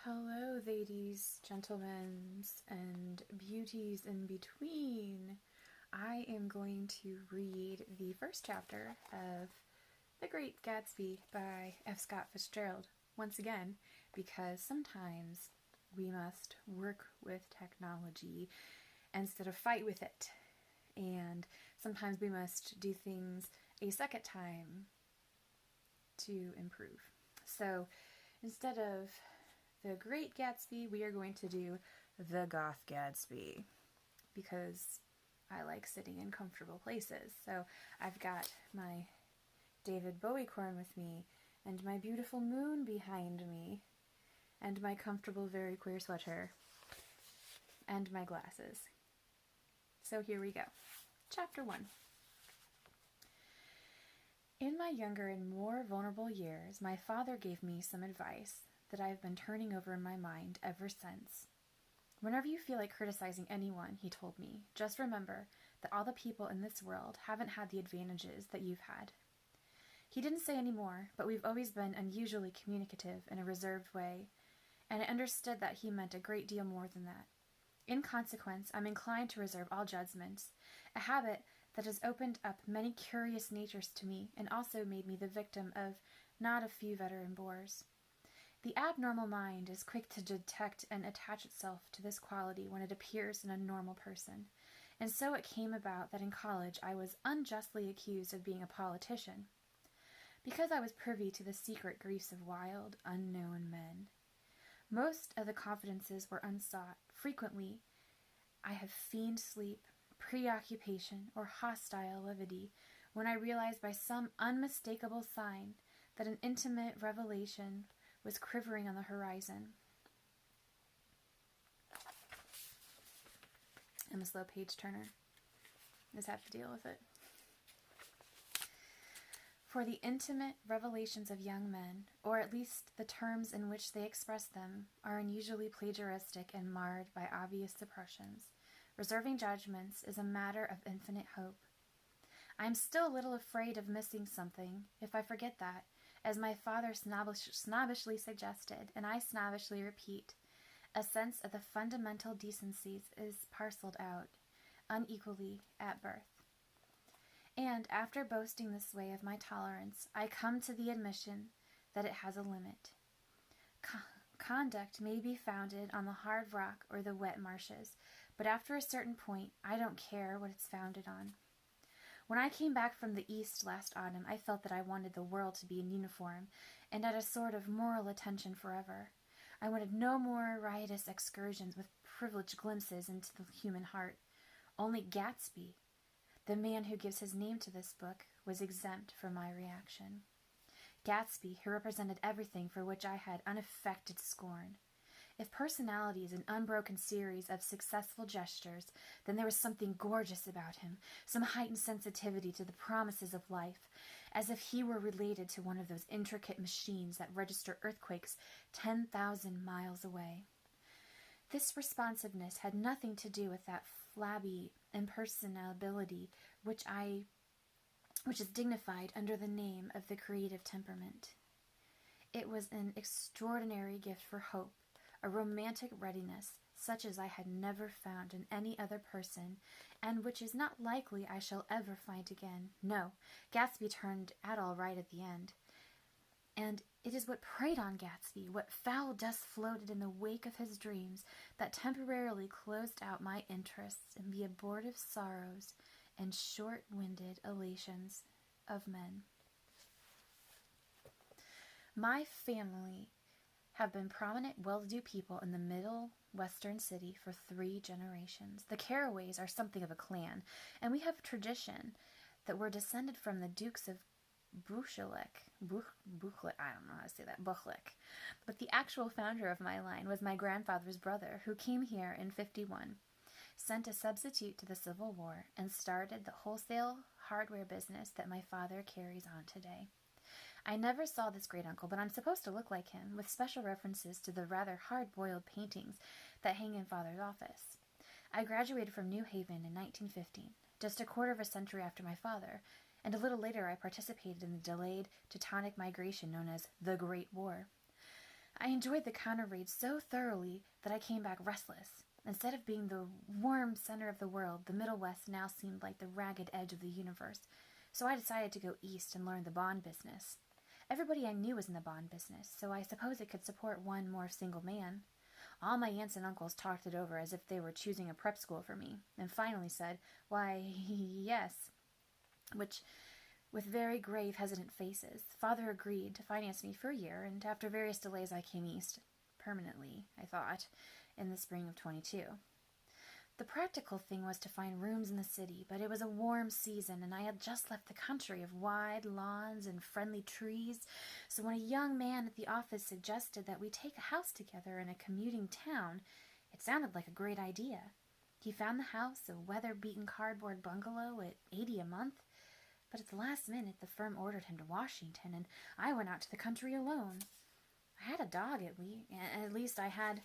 Hello, ladies, gentlemen, and beauties in between. I am going to read the first chapter of The Great Gatsby by F. Scott Fitzgerald once again, because sometimes we must work with technology instead of fight with it. And sometimes we must do things a second time to improve. So instead of The Great Gatsby, we are going to do The Goth Gatsby because I like sitting in comfortable places. So I've got my David Bowie corn with me, and my beautiful moon behind me, and my comfortable very queer sweater, and my glasses. So here we go. Chapter 1. In my younger and more vulnerable years, my father gave me some advice that I have been turning over in my mind ever since. Whenever you feel like criticizing anyone, he told me, just remember that all the people in this world haven't had the advantages that you've had. He didn't say any more, but we've always been unusually communicative in a reserved way, and I understood that he meant a great deal more than that. In consequence, I'm inclined to reserve all judgments, a habit that has opened up many curious natures to me and also made me the victim of not a few veteran bores. The abnormal mind is quick to detect and attach itself to this quality when it appears in a normal person, and so it came about that in college I was unjustly accused of being a politician, because I was privy to the secret griefs of wild, unknown men. Most of the confidences were unsought. Frequently, I have feigned sleep, preoccupation, or hostile levity when I realized by some unmistakable sign that an intimate revelation was quivering on the horizon. I'm a slow page turner. Just have to deal with it. For the intimate revelations of young men, or at least the terms in which they express them, are unusually plagiaristic and marred by obvious suppressions. Reserving judgments is a matter of infinite hope. I am still a little afraid of missing something if I forget that, as my father snobbishly suggested, and I snobbishly repeat, a sense of the fundamental decencies is parceled out unequally at birth. And after boasting this way of my tolerance, I come to the admission that it has a limit. Conduct may be founded on the hard rock or the wet marshes, but after a certain point, I don't care what it's founded on. When I came back from the East last autumn, I felt that I wanted the world to be in uniform and at a sort of moral attention forever. I wanted no more riotous excursions with privileged glimpses into the human heart. Only Gatsby, the man who gives his name to this book, was exempt from my reaction. Gatsby, who represented everything for which I had unaffected scorn. If personality is an unbroken series of successful gestures, then there was something gorgeous about him, some heightened sensitivity to the promises of life, as if he were related to one of those intricate machines that register earthquakes 10,000 miles away. This responsiveness had nothing to do with that flabby impersonability which is dignified under the name of the creative temperament. It was an extraordinary gift for hope, a romantic readiness such as I had never found in any other person, and which is not likely I shall ever find again. No, Gatsby turned out all right at the end. And it is what preyed on Gatsby, what foul dust floated in the wake of his dreams, that temporarily closed out my interests in the abortive sorrows and short-winded elations of men. My family have been prominent, well-to-do people in the middle western city for 3 generations. The Carraways are something of a clan, and we have a tradition that we're descended from the Dukes of Buchlick. I don't know how to say that. Buchlick. But the actual founder of my line was my grandfather's brother, who came here in 51, sent a substitute to the Civil War, and started the wholesale hardware business that my father carries on today. I never saw this great-uncle, but I'm supposed to look like him, with special references to the rather hard-boiled paintings that hang in Father's office. I graduated from New Haven in 1915, just a quarter of a century after my father, and a little later I participated in the delayed Teutonic migration known as the Great War. I enjoyed the counter raid so thoroughly that I came back restless. Instead of being the warm center of the world, the Middle West now seemed like the ragged edge of the universe, so I decided to go east and learn the bond business. Everybody I knew was in the bond business, so I suppose it could support one more single man. All my aunts and uncles talked it over as if they were choosing a prep school for me, and finally said, "Why, yes," which, with very grave, hesitant faces. Father agreed to finance me for a year, and after various delays I came east. Permanently, I thought, in the spring of 22. The practical thing was to find rooms in the city, but it was a warm season, and I had just left the country of wide lawns and friendly trees, so when a young man at the office suggested that we take a house together in a commuting town, it sounded like a great idea. He found the house, a weather-beaten cardboard bungalow at $80 a month, but at the last minute the firm ordered him to Washington, and I went out to the country alone. I had a dog, at least I had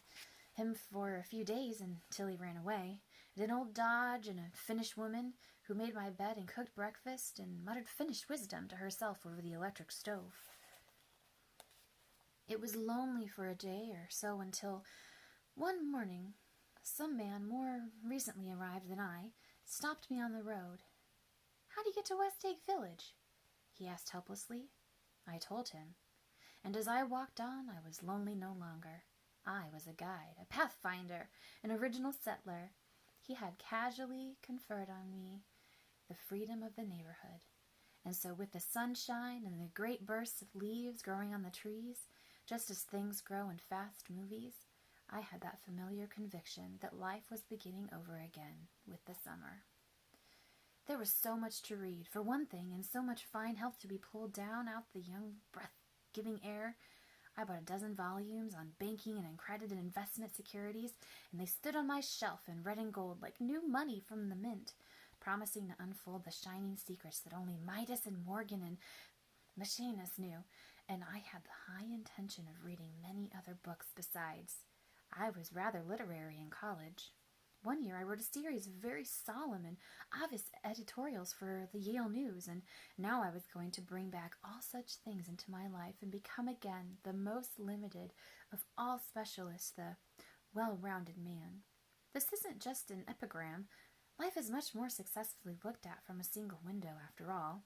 him for a few days until he ran away. An old Dodge and a Finnish woman who made my bed and cooked breakfast and muttered Finnish wisdom to herself over the electric stove. It was lonely for a day or so until one morning some man more recently arrived than I stopped me on the road. "How do you get to West Egg Village?" he asked helplessly. I told him, and as I walked on I was lonely no longer. I was a guide, a pathfinder, an original settler. He had casually conferred on me the freedom of the neighborhood. And so with the sunshine and the great bursts of leaves growing on the trees, just as things grow in fast movies, I had that familiar conviction that life was beginning over again with the summer. There was so much to read, for one thing, and so much fine health to be pulled down out the young breath-giving air. I bought a dozen volumes on banking and accredited investment securities, and they stood on my shelf in red and gold like new money from the mint, promising to unfold the shining secrets that only Midas and Morgan and Maecenas knew, and I had the high intention of reading many other books besides. I was rather literary in college. One year I wrote a series of very solemn and obvious editorials for the Yale News, and now I was going to bring back all such things into my life and become again the most limited of all specialists, the well-rounded man. This isn't just an epigram. Life is much more successfully looked at from a single window, after all.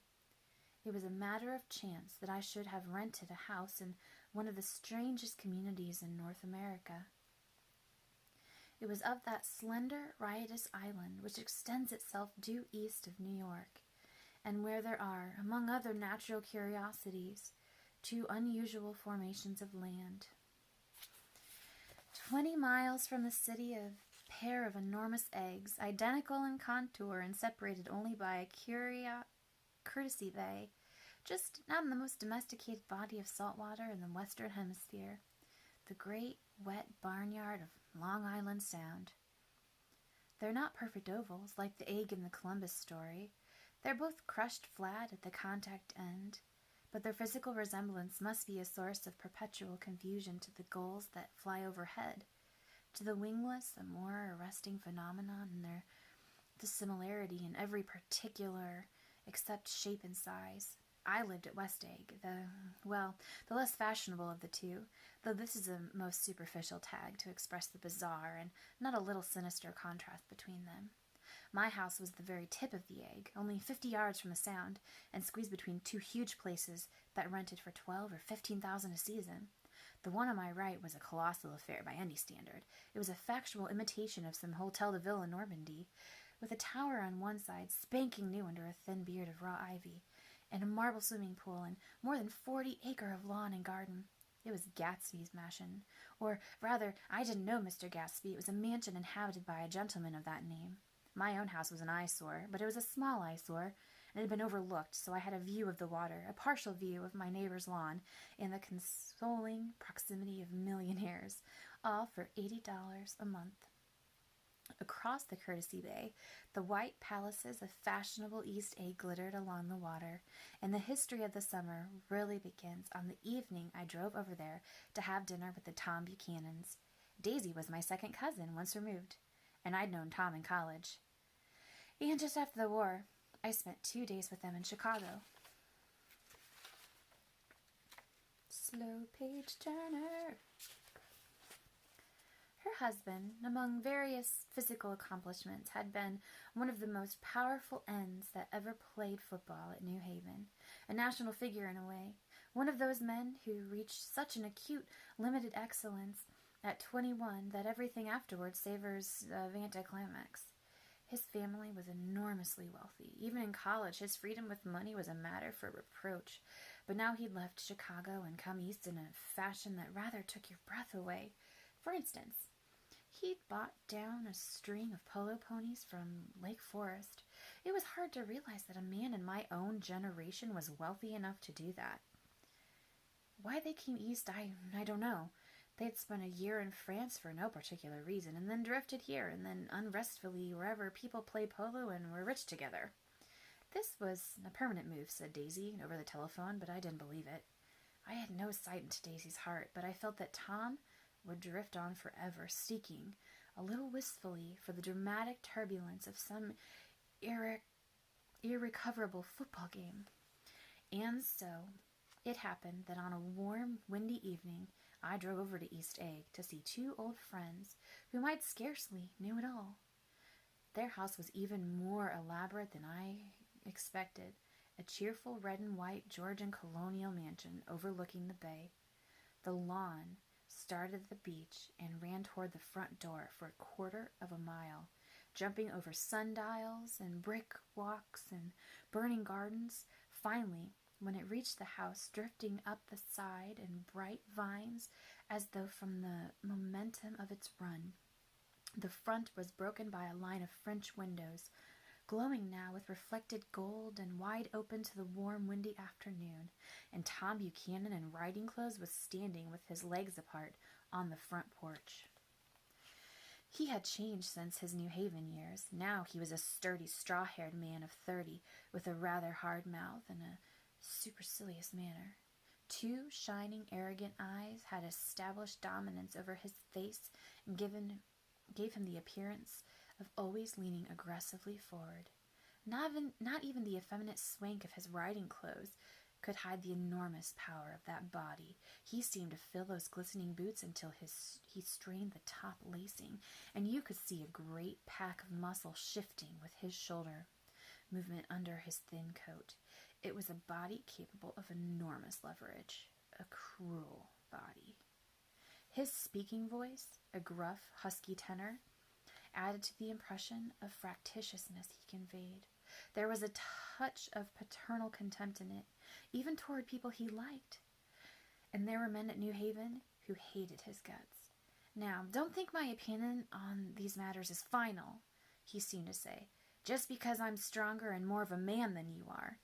It was a matter of chance that I should have rented a house in one of the strangest communities in North America. It was of that slender, riotous island which extends itself due east of New York, and where there are, among other natural curiosities, 2 unusual formations of land. 20 miles from the city, a pair of enormous eggs, identical in contour and separated only by a courtesy bay, just not in the most domesticated body of salt water in the Western Hemisphere, the great, wet barnyard of Long Island Sound. They're not perfect ovals like the egg in the Columbus story. They're both crushed flat at the contact end, but their physical resemblance must be a source of perpetual confusion to the gulls that fly overhead. To the wingless, a more arresting phenomenon in their dissimilarity in every particular except shape and size. I lived at West Egg, the less fashionable of the two, though this is a most superficial tag to express the bizarre and not a little sinister contrast between them. My house was the very tip of the egg, only 50 yards from the Sound, and squeezed between 2 huge places that rented for $12,000 or $15,000 a season. The one on my right was a colossal affair by any standard. It was a factual imitation of some Hotel de Ville in Normandy, with a tower on one side spanking new under a thin beard of raw ivy, and a marble swimming pool, and more than 40 acres of lawn and garden. It was Gatsby's mansion, or rather, I didn't know Mr. Gatsby. It was a mansion inhabited by a gentleman of that name. My own house was an eyesore, but it was a small eyesore, and had been overlooked, so I had a view of the water, a partial view of my neighbor's lawn, in the consoling proximity of millionaires, all for $80 a month. Across the courtesy bay, the white palaces of fashionable East Egg glittered along the water, and the history of the summer really begins on the evening I drove over there to have dinner with the Tom Buchanans. Daisy was my second cousin, once removed, and I'd known Tom in college. And just after the war, I spent 2 days with them in Chicago. slow page turner. Her husband, among various physical accomplishments, had been one of the most powerful ends that ever played football at New Haven, a national figure in a way, one of those men who reached such an acute, limited excellence at 21 that everything afterwards savors of anticlimax. His family was enormously wealthy. Even in college, his freedom with money was a matter for reproach. But now he'd left Chicago and come east in a fashion that rather took your breath away. For instance, he'd bought down a string of polo ponies from Lake Forest. It was hard to realize that a man in my own generation was wealthy enough to do that. Why they came east, I don't know. They'd spent a year in France for no particular reason, and then drifted here, and then unrestfully wherever people play polo and were rich together. This was a permanent move, said Daisy over the telephone, but I didn't believe it. I had no sight into Daisy's heart, but I felt that Tom would drift on forever, seeking, a little wistfully, for the dramatic turbulence of some irrecoverable football game. And so it happened that on a warm, windy evening, I drove over to East Egg to see two old friends whom I'd scarcely knew at all. Their house was even more elaborate than I expected, a cheerful red and white Georgian colonial mansion overlooking the bay. The lawn started at the beach and ran toward the front door for a quarter of a mile, jumping over sundials and brick walks and burning gardens. Finally, when it reached the house, drifting up the side in bright vines as though from the momentum of its run. The front was broken by a line of French windows, glowing now with reflected gold and wide open to the warm, windy afternoon, and Tom Buchanan in riding clothes was standing with his legs apart on the front porch. He had changed since his New Haven years. Now he was a sturdy, straw-haired man of 30, with a rather hard mouth and a supercilious manner. Two shining, arrogant eyes had established dominance over his face and gave him the appearance of always leaning aggressively forward. Not even the effeminate swank of his riding clothes could hide the enormous power of that body. He seemed to fill those glistening boots until he strained the top lacing, and you could see a great pack of muscle shifting with his shoulder movement under his thin coat. It was a body capable of enormous leverage, a cruel body. His speaking voice, a gruff, husky tenor, added to the impression of fractiousness he conveyed. There was a touch of paternal contempt in it, even toward people he liked. And there were men at New Haven who hated his guts. Now, don't think my opinion on these matters is final, he seemed to say, just because I'm stronger and more of a man than you are.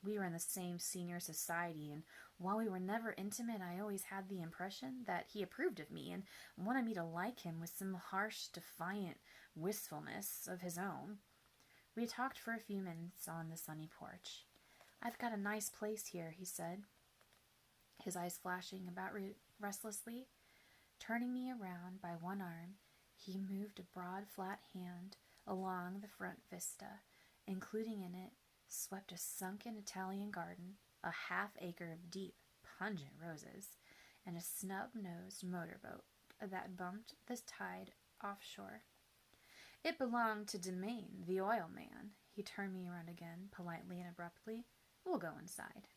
We were in the same senior society, and while we were never intimate, I always had the impression that he approved of me and wanted me to like him with some harsh, defiant wistfulness of his own. We talked for a few minutes on the sunny porch. "I've got a nice place here," he said, his eyes flashing about restlessly. Turning me around by one arm, he moved a broad, flat hand along the front vista, including in it swept a sunken Italian garden, a half-acre of deep, pungent roses, and a snub-nosed motorboat that bumped the tide offshore. It belonged to Demain, the oil man. He turned me around again, politely and abruptly. "We'll go inside."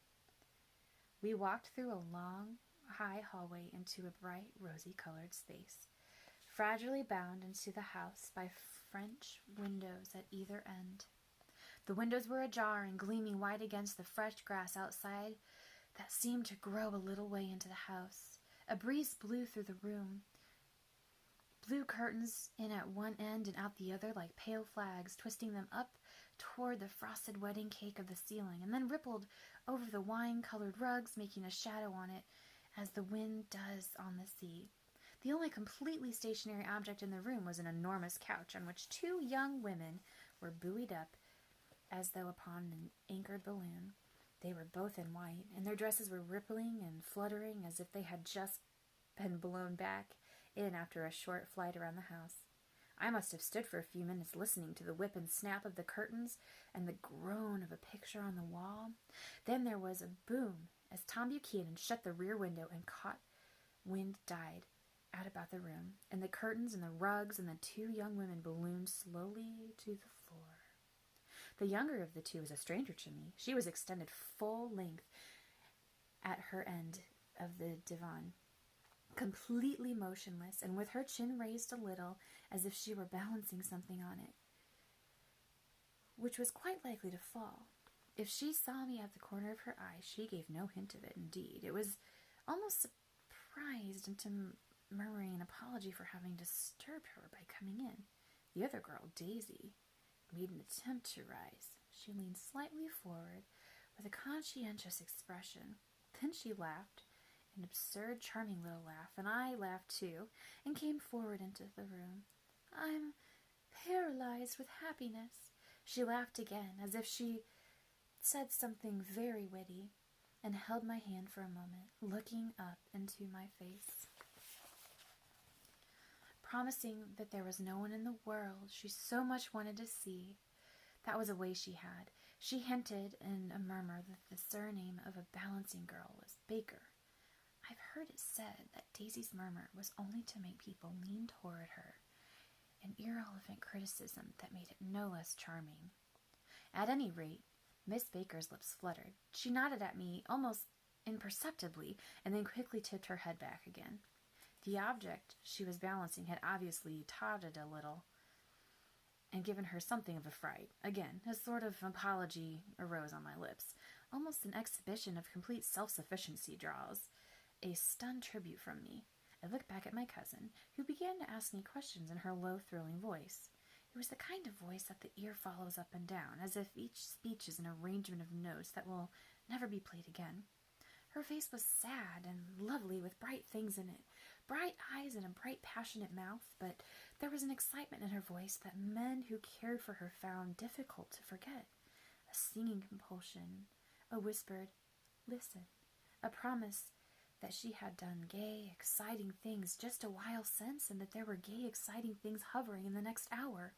We walked through a long, high hallway into a bright, rosy-colored space, fragilely bound into the house by French windows at either end. The windows were ajar and gleaming white against the fresh grass outside that seemed to grow a little way into the house. A breeze blew through the room, blew curtains in at one end and out the other like pale flags, twisting them up toward the frosted wedding cake of the ceiling, and then rippled over the wine-colored rugs, making a shadow on it as the wind does on the sea. The only completely stationary object in the room was an enormous couch on which two young women were buoyed up as though upon an anchored balloon. They were both in white, and their dresses were rippling and fluttering as if they had just been blown back in after a short flight around the house. I must have stood for a few minutes listening to the whip and snap of the curtains and the groan of a picture on the wall. Then there was a boom, as Tom Buchanan shut the rear window and caught wind died out about the room, and the curtains and the rugs and the two young women ballooned slowly to the floor. The younger of the two was a stranger to me. She was extended full length at her end of the divan, completely motionless, and with her chin raised a little, as if she were balancing something on it, which was quite likely to fall. If she saw me at the corner of her eye, she gave no hint of it, indeed. It was almost surprised into murmuring an apology for having disturbed her by coming in. The other girl, Daisy, made an attempt to rise. She leaned slightly forward with a conscientious expression. Then she laughed, an absurd, charming little laugh, and I laughed too, and came forward into the room. "I'm paralyzed with happiness." She laughed again, as if she said something very witty, and held my hand for a moment, looking up into my face, promising that there was no one in the world she so much wanted to see. That was a way she had. She hinted in a murmur that the surname of a balancing girl was Baker. I've heard it said that Daisy's murmur was only to make people lean toward her, an irrelevant criticism that made it no less charming. At any rate, Miss Baker's lips fluttered. She nodded at me almost imperceptibly, and then quickly tipped her head back again. The object she was balancing had obviously tottered a little and given her something of a fright. Again, a sort of apology arose on my lips. Almost an exhibition of complete self-sufficiency draws a stunned tribute from me. I looked back at my cousin, who began to ask me questions in her low, thrilling voice. It was the kind of voice that the ear follows up and down, as if each speech is an arrangement of notes that will never be played again. Her face was sad and lovely, with bright things in it, bright eyes and a bright, passionate mouth, but there was an excitement in her voice that men who cared for her found difficult to forget. A singing compulsion, a whispered, "Listen," a promise that she had done gay, exciting things just a while since, and that there were gay, exciting things hovering in the next hour.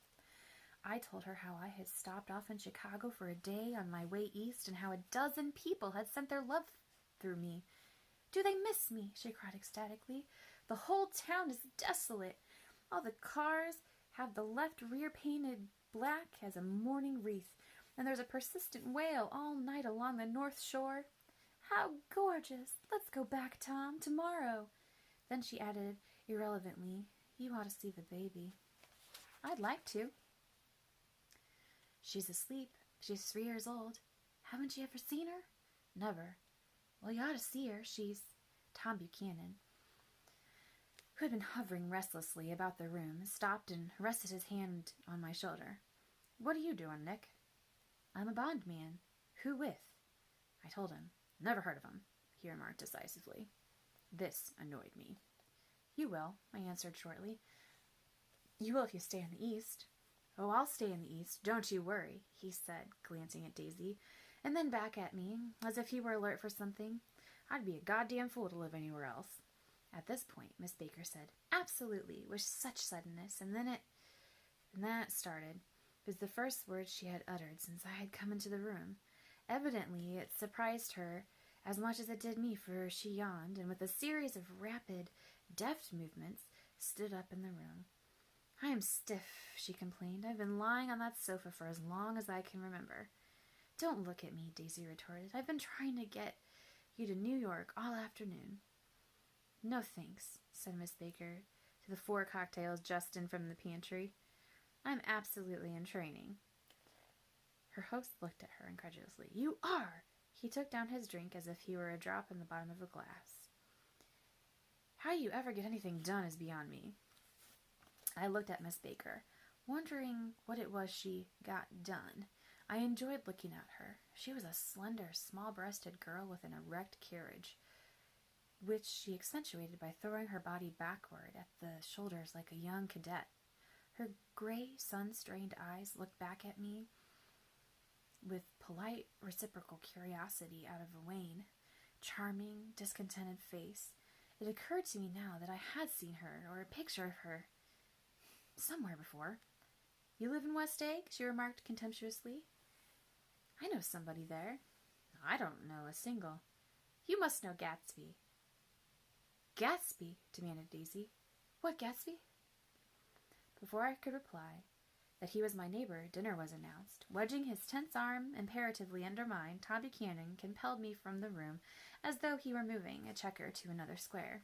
I told her how I had stopped off in Chicago for a day on my way east, and how a dozen people had sent their love through me. "Do they miss me?" she cried ecstatically. "The whole town is desolate. All the cars have the left rear painted black as a mourning wreath, and there's a persistent wail all night along the North Shore. How gorgeous! Let's go back, Tom, tomorrow." Then she added irrelevantly, "You ought to see the baby." "I'd like to." "She's asleep. She's 3 years old. Haven't you ever seen her?" "Never." "Well, you ought to see her. She's—" Tom Buchanan, who had been hovering restlessly about the room, stopped and rested his hand on my shoulder. "What are you doing, Nick?" "I'm a bondman." "Who with?" I told him. "Never heard of him," he remarked decisively. This annoyed me. "You will," I answered shortly. "You will if you stay in the East." "Oh, I'll stay in the East, don't you worry," he said, glancing at Daisy, and then back at me, as if he were alert for something. "I'd be a goddamn fool to live anywhere else." At this point, Miss Baker said, "Absolutely," with such suddenness, and that started. It was the first word she had uttered since I had come into the room. Evidently, it surprised her as much as it did me, for she yawned, and with a series of rapid, deft movements, stood up in the room. "I am stiff," she complained. "I've been lying on that sofa for as long as I can remember." "Don't look at me," Daisy retorted. "I've been trying to get you to New York all afternoon." "No thanks," said Miss Baker to the 4 cocktails just in from the pantry. "I'm absolutely in training." Her host looked at her incredulously. "You are!" He took down his drink as if he were a drop in the bottom of a glass. "How you ever get anything done is beyond me." I looked at Miss Baker, wondering what it was she got done. I enjoyed looking at her. She was a slender, small-breasted girl with an erect carriage, which she accentuated by throwing her body backward at the shoulders like a young cadet. Her gray, sun-strained eyes looked back at me with polite, reciprocal curiosity out of a wan, charming, discontented face. It occurred to me now that I had seen her, or a picture of her, somewhere before. "You live in West Egg?" she remarked contemptuously. "I know somebody there." "I don't know a single." You must know Gatsby. Gatsby? Demanded Daisy. What Gatsby? Before I could reply that he was my neighbor, dinner was announced. Wedging his tense arm imperatively under mine, Tom Buchanan compelled me from the room as though he were moving a checker to another square.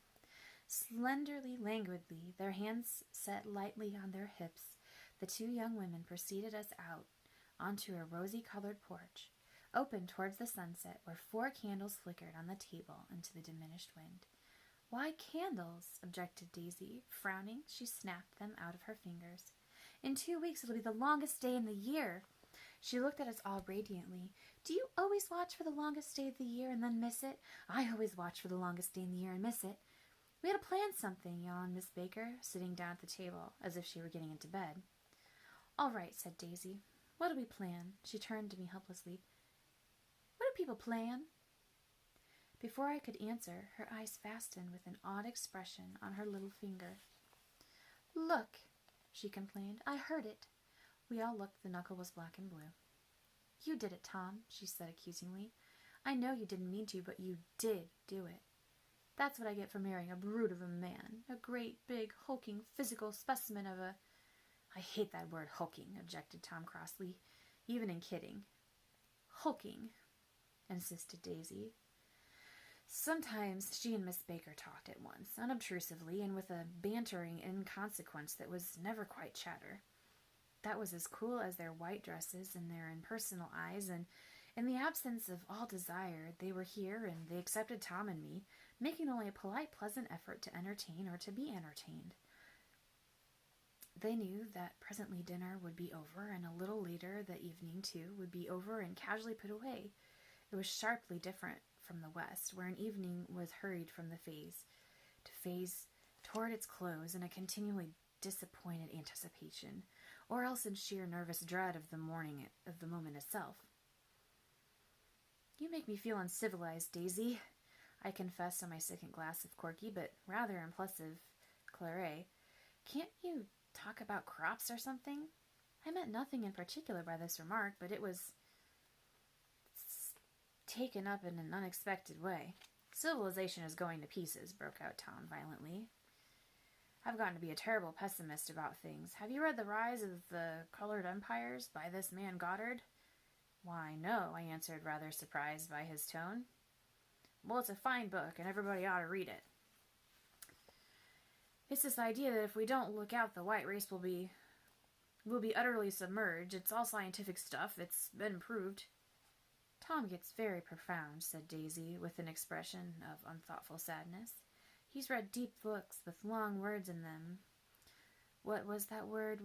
Slenderly, languidly, their hands set lightly on their hips, the two young women preceded us out onto a rosy-colored porch, open towards the sunset, where 4 candles flickered on the table into the diminished wind. Why candles? Objected Daisy. Frowning, she snapped them out of her fingers. In 2 weeks it'll be the longest day in the year. She looked at us all radiantly. Do you always watch for the longest day of the year and then miss it? I always watch for the longest day in the year and miss it. We had to plan something, yawned Miss Baker, sitting down at the table, as if she were getting into bed. All right, said Daisy. What do we plan? She turned to me helplessly. What do people plan? Before I could answer, her eyes fastened with an odd expression on her little finger. Look, she complained. I heard it. We all looked. The knuckle was black and blue. You did it, Tom, she said accusingly. I know you didn't mean to, but you did do it. That's what I get for marrying a brute of a man. A great, big, hulking, physical specimen of a... I hate that word, hulking, objected Tom crossly, even in kidding. Hulking, insisted Daisy. Sometimes she and Miss Baker talked at once, unobtrusively, and with a bantering inconsequence that was never quite chatter. That was as cool as their white dresses and their impersonal eyes, and in the absence of all desire, they were here, and they accepted Tom and me, making only a polite, pleasant effort to entertain or to be entertained. They knew that presently dinner would be over, and a little later the evening, too, would be over and casually put away. It was sharply different from the West, where an evening was hurried from the phase toward its close in a continually disappointed anticipation, or else in sheer nervous dread of the moment itself. You make me feel uncivilized, Daisy, I confessed on my second glass of corky but rather impulsive claret. Can't you talk about crops or something? I meant nothing in particular by this remark, but it was taken up in an unexpected way. Civilization is going to pieces, broke out Tom violently. I've gotten to be a terrible pessimist about things. Have you read The Rise of the Colored Empires by this man Goddard? Why, no, I answered, rather surprised by his tone. Well, it's a fine book, and everybody ought to read it. It's this idea that if we don't look out, the white race will be utterly submerged. It's all scientific stuff. It's been proved. Tom gets very profound, said Daisy, with an expression of unthoughtful sadness. He's read deep books with long words in them. What was that word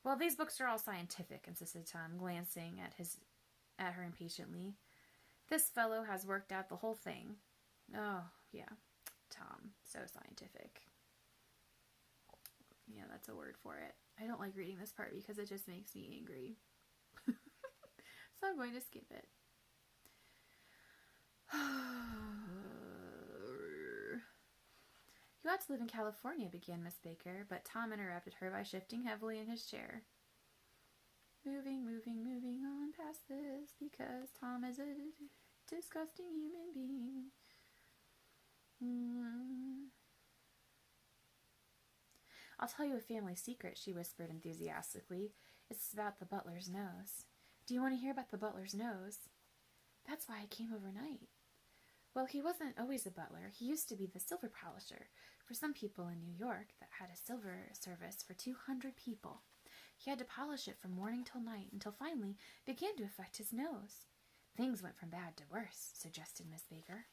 Well, these books are all scientific, insisted Tom, glancing at her impatiently. This fellow has worked out the whole thing. Oh, yeah, Tom, so scientific. Yeah, that's a word for it. I don't like reading this part because it just makes me angry. So I'm going to skip it. You ought to live in California, began Miss Baker, but Tom interrupted her by shifting heavily in his chair. Moving on past this, because Tom is a disgusting human being. I'll tell you a family secret, she whispered enthusiastically. It's about the butler's nose. Do you want to hear about the butler's nose? That's why I came overnight. Well, he wasn't always a butler. He used to be the silver polisher for some people in New York that had a silver service for 200 people. He had to polish it from morning till night until finally it began to affect his nose. Things went from bad to worse, suggested Miss Baker.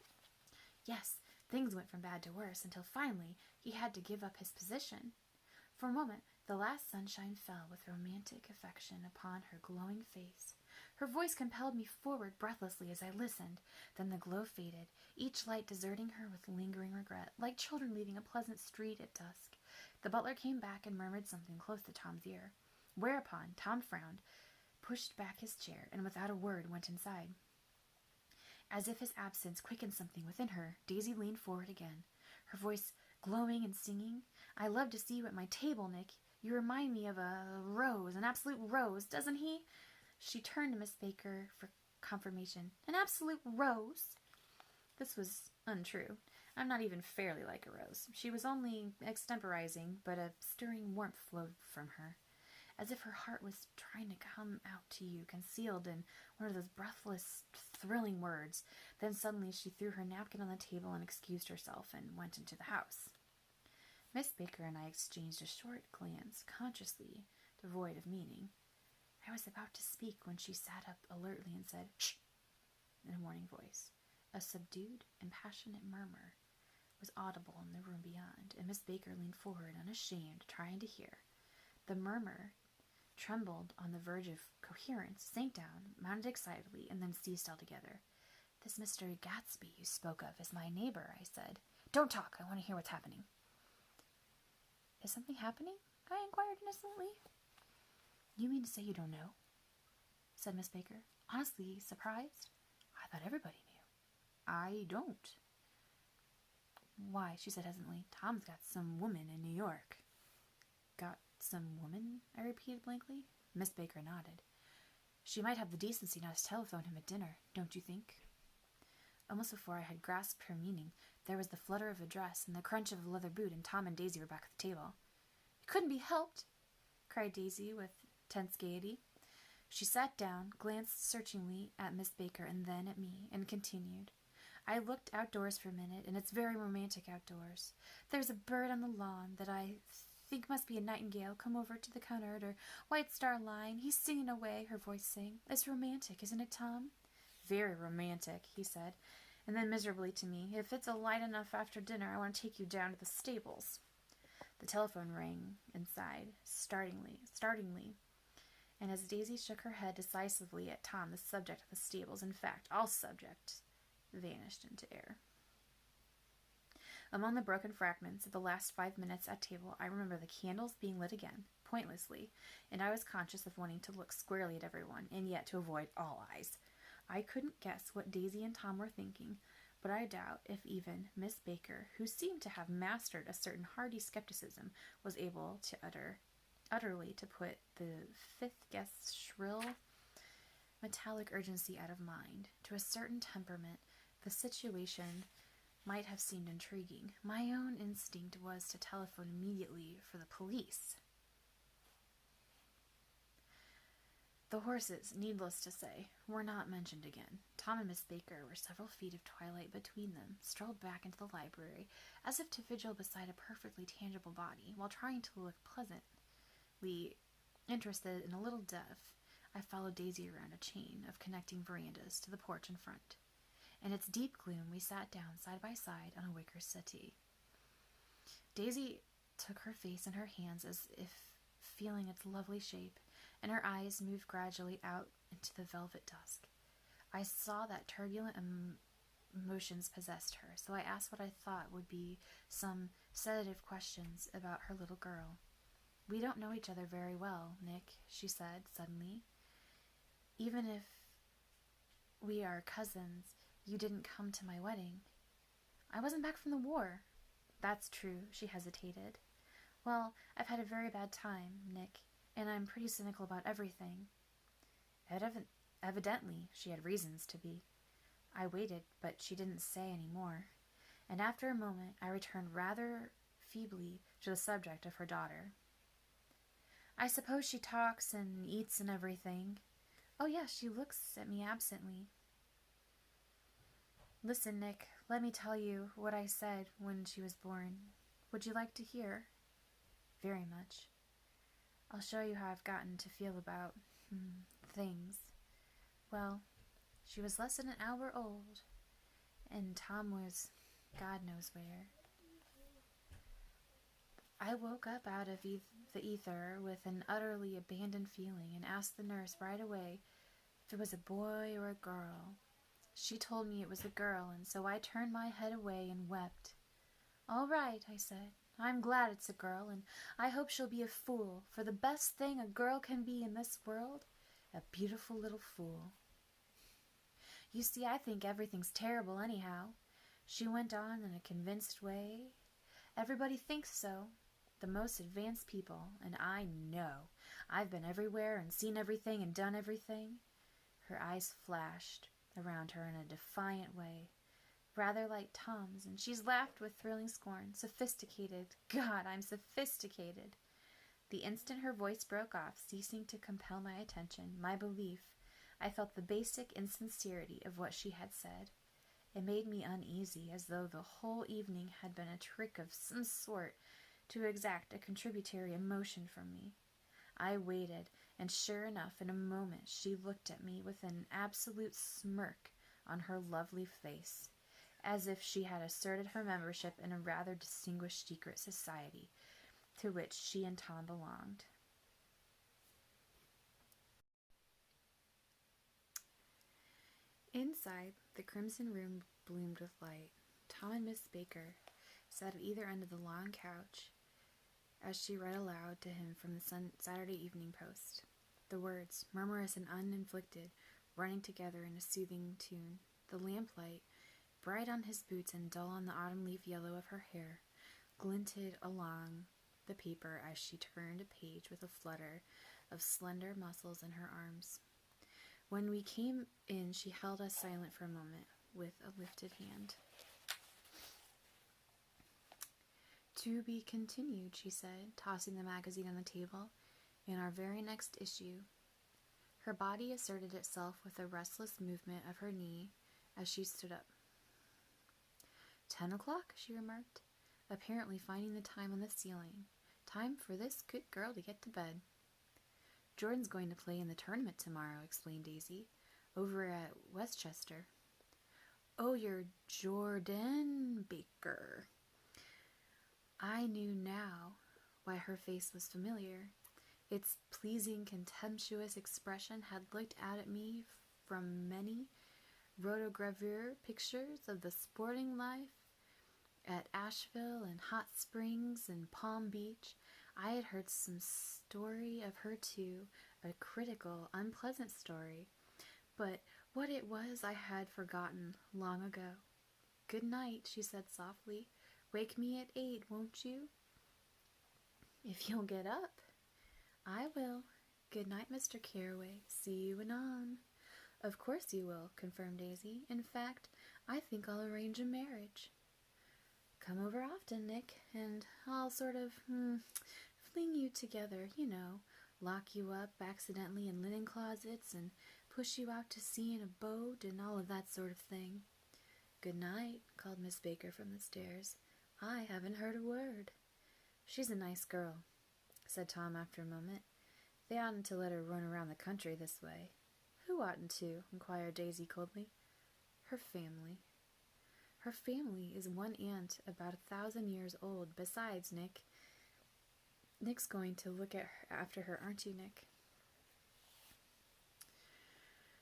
Yes, things went from bad to worse until finally he had to give up his position. For a moment, the last sunshine fell with romantic affection upon her glowing face. Her voice compelled me forward breathlessly as I listened. Then the glow faded, each light deserting her with lingering regret, like children leaving a pleasant street at dusk. The butler came back and murmured something close to Tom's ear, whereupon Tom frowned, pushed back his chair, and without a word went inside. As if his absence quickened something within her, Daisy leaned forward again, her voice glowing and singing. I love to see you at my table, Nick. You remind me of a rose, an absolute rose, doesn't he? She turned to Miss Baker for confirmation. An absolute rose? This was untrue. I'm not even fairly like a rose. She was only extemporizing, but a stirring warmth flowed from her, as if her heart was trying to come out to you, concealed in one of those breathless, thrilling words. Then suddenly she threw her napkin on the table and excused herself and went into the house. Miss Baker and I exchanged a short glance, consciously devoid of meaning. I was about to speak when she sat up alertly and said, "Shh," in a warning voice. A subdued and passionate murmur was audible in the room beyond, and Miss Baker leaned forward, unashamed, trying to hear. The murmur trembled on the verge of coherence, sank down, mounted excitedly, and then ceased altogether. "This Mr. Gatsby you spoke of is my neighbor," I said. "Don't talk. I want to hear what's happening." "Is something happening?" I inquired innocently. "You mean to say you don't know?" said Miss Baker, honestly surprised. "I thought everybody knew." "I don't." "Why," she said hesitantly, "Tom's got some woman in New York." "Got some woman?" I repeated blankly. Miss Baker nodded. "She might have the decency not to telephone him at dinner, don't you think?" Almost before I had grasped her meaning, there was the flutter of a dress and the crunch of a leather boot, and Tom and Daisy were back at the table. "It couldn't be helped," cried Daisy with tense gaiety. She sat down, glanced searchingly at Miss Baker and then at me, and continued. "I looked outdoors for a minute, and it's very romantic outdoors. There's a bird on the lawn that I think must be a nightingale come over to the cunard or white star line. He's singing away," her voice sang. "It's romantic, isn't it, Tom?" "Very romantic," he said, and then miserably to me, "If it's a light enough after dinner, I want to take you down to the stables." The telephone rang inside, startlingly, and as Daisy shook her head decisively at Tom, the subject of the stables, in fact, all subject, vanished into air. Among the broken fragments of the last 5 minutes at table, I remember the candles being lit again, pointlessly, and I was conscious of wanting to look squarely at everyone, and yet to avoid all eyes. I couldn't guess what Daisy and Tom were thinking, but I doubt if even Miss Baker, who seemed to have mastered a certain hardy skepticism, was able to utterly to put the fifth guest's shrill, metallic urgency out of mind. To a certain temperament, the situation might have seemed intriguing. My own instinct was to telephone immediately for the police. The horses, needless to say, were not mentioned again. Tom and Miss Baker, with several feet of twilight between them, strolled back into the library, as if to vigil beside a perfectly tangible body, while trying to look pleasantly interested and a little deaf. I followed Daisy around a chain of connecting verandas to the porch in front. In its deep gloom, we sat down side by side on a wicker settee. Daisy took her face in her hands as if feeling its lovely shape, and her eyes moved gradually out into the velvet dusk. I saw that turbulent emotions possessed her, so I asked what I thought would be some sedative questions about her little girl. "We don't know each other very well, Nick," she said suddenly. "Even if we are cousins, you didn't come to my wedding." "I wasn't back from the war." "That's true," she hesitated. "Well, I've had a very bad time, Nick, and I'm pretty cynical about everything." Evidently, she had reasons to be. I waited, but she didn't say any more, and after a moment I returned rather feebly to the subject of her daughter. "I suppose she talks and eats and everything." "Oh, yes, she looks at me absently." "Listen, Nick, let me tell you what I said when she was born. Would you like to hear?" "Very much." "I'll show you how I've gotten to feel about things. Well, she was less than an hour old, and Tom was God knows where. I woke up out of the ether with an utterly abandoned feeling and asked the nurse right away if it was a boy or a girl. She told me it was a girl, and so I turned my head away and wept. 'All right,' I said. 'I'm glad it's a girl, and I hope she'll be a fool, for the best thing a girl can be in this world, a beautiful little fool.' You see, I think everything's terrible anyhow," she went on in a convinced way. "Everybody thinks so, the most advanced people, and I know. I've been everywhere and seen everything and done everything." Her eyes flashed around her in a defiant way. rather like Tom's, and she's laughed with thrilling scorn. Sophisticated. God, I'm sophisticated. The instant her voice broke off, ceasing to compel my attention, my belief, I felt the basic insincerity of what she had said. It made me uneasy, as though the whole evening had been a trick of some sort to exact a contributory emotion from me. I waited, and sure enough, in a moment she looked at me with an absolute smirk on her lovely face, as if she had asserted her membership in a rather distinguished secret society to which she and Tom belonged. Inside, the crimson room bloomed with light. Tom and Miss Baker sat at either end of the long couch as she read aloud to him from the Saturday Evening Post. The words, murmurous and uninflected, running together in a soothing tune. The lamplight, bright on his boots and dull on the autumn leaf yellow of her hair, glinted along the paper as she turned a page with a flutter of slender muscles in her arms. When we came in, she held us silent for a moment with a lifted hand. To be continued, she said, tossing the magazine on the table. In our very next issue. Her body asserted itself with a restless movement of her knee as she stood up. 10 o'clock, she remarked, apparently finding the time on the ceiling. Time for this good girl to get to bed. Jordan's going to play in the tournament tomorrow, explained Daisy, over at Westchester. Oh, you're Jordan Baker. I knew now why her face was familiar. Its pleasing, contemptuous expression had looked out at me from many rotogravure pictures of the sporting life at Asheville and Hot Springs and Palm Beach. I had heard some story of her too, a critical, unpleasant story, but what it was I had forgotten long ago. Good night, she said softly. Wake me at 8, won't you? If you'll get up. I will. Good night, Mr. Carraway. See you anon. Of course you will, confirmed Daisy. In fact, I think I'll arrange a marriage. Come over often, Nick, and I'll sort of, fling you together, lock you up accidentally in linen closets and push you out to sea in a boat and all of that sort of thing. Good night, called Miss Baker from the stairs. I haven't heard a word. She's a nice girl, said Tom after a moment. They oughtn't to let her run around the country this way. Who oughtn't to? Inquired Daisy coldly. Her family. Her family is one aunt about 1,000 years old. Besides, Nick's going to look after her, aren't you, Nick?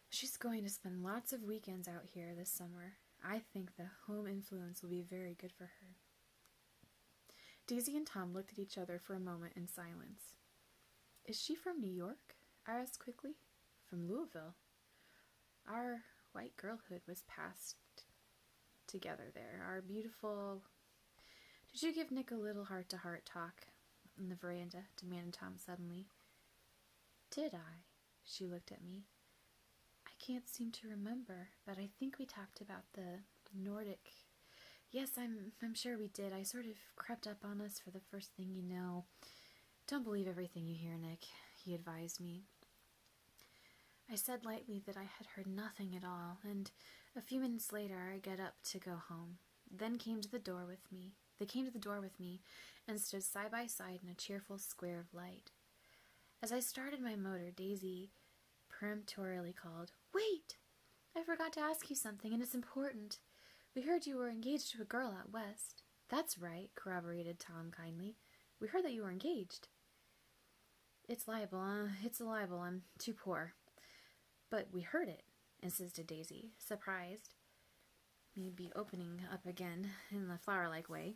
She's going to spend lots of weekends out here this summer. I think the home influence will be very good for her. Daisy and Tom looked at each other for a moment in silence. Is she from New York? I asked quickly. From Louisville. Our white girlhood was passed together there. Our beautiful... Did you give Nick a little heart-to-heart talk in the veranda? Demanded Tom suddenly. Did I? She looked at me. I can't seem to remember, but I think we talked about the Nordic... Yes, I'm sure we did. I sort of crept up on us for the first thing you know. Don't believe everything you hear, Nick, he advised me. I said lightly that I had heard nothing at all, and a few minutes later I got up to go home. They came to the door with me and stood side by side in a cheerful square of light. As I started my motor, Daisy peremptorily called, Wait! I forgot to ask you something, and it's important. We heard you were engaged to a girl out west. That's right, corroborated Tom kindly. We heard that you were engaged. It's a libel. I'm too poor. But we heard it, insisted Daisy, surprised. Me be opening up again in the flower-like way.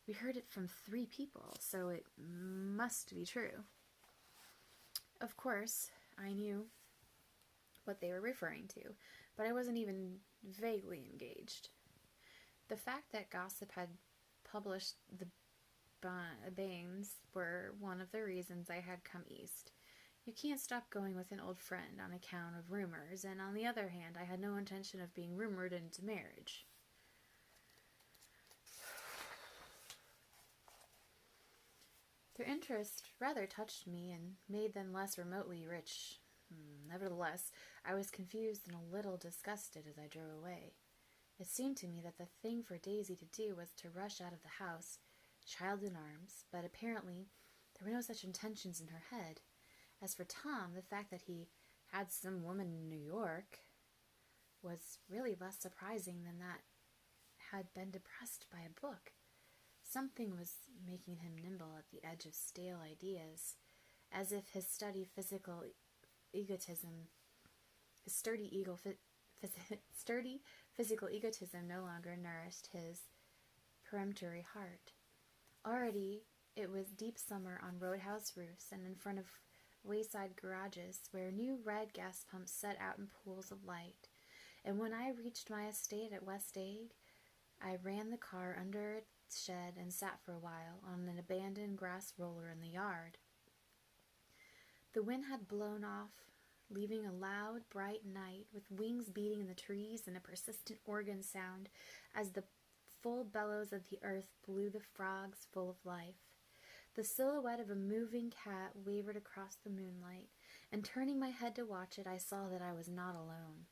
We heard it from 3 people, so it must be true. Of course, I knew what they were referring to, but I wasn't even vaguely engaged. The fact that gossip had published the banns were one of the reasons I had come east. You can't stop going with an old friend on account of rumors, and on the other hand, I had no intention of being rumored into marriage. Their interest rather touched me and made them less remotely rich. Nevertheless, I was confused and a little disgusted as I drove away. It seemed to me that the thing for Daisy to do was to rush out of the house, child in arms, but apparently there were no such intentions in her head. As for Tom, the fact that he had some woman in New York was really less surprising than that had been depressed by a book. Something was making him nimble at the edge of stale ideas, as if his sturdy physical egotism no longer nourished his peremptory heart. Already it was deep summer on roadhouse roofs and in front of wayside garages where new red gas pumps set out in pools of light, and when I reached my estate at West Egg, I ran the car under its shed and sat for a while on an abandoned grass roller in the yard. The wind had blown off, leaving a loud, bright night with wings beating in the trees and a persistent organ sound as the full bellows of the earth blew the frogs full of life. The silhouette of a moving cat wavered across the moonlight, and turning my head to watch it, I saw that I was not alone.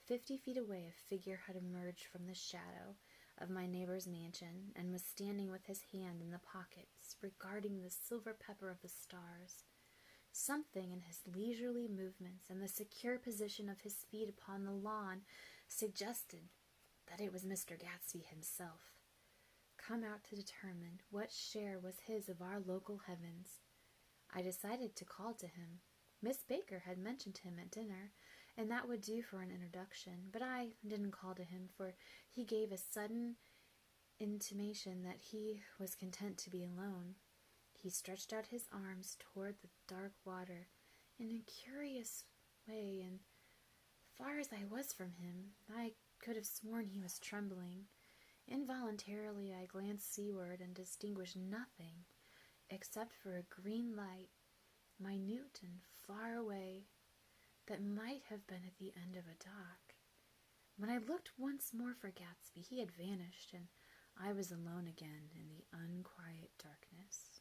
50 feet away, a figure had emerged from the shadow of my neighbor's mansion and was standing with his hand in the pockets, regarding the silver pepper of the stars. Something in his leisurely movements and the secure position of his feet upon the lawn suggested that it was Mr. Gatsby himself, come out to determine what share was his of our local heavens. I decided to call to him. Miss Baker had mentioned him at dinner, and that would do for an introduction, but I didn't call to him, for he gave a sudden intimation that he was content to be alone. He stretched out his arms toward the dark water in a curious way, and far as I was from him, I could have sworn he was trembling. Involuntarily, I glanced seaward and distinguished nothing except for a green light, minute and far away, that might have been at the end of a dock. When I looked once more for Gatsby, he had vanished, and I was alone again in the unquiet darkness.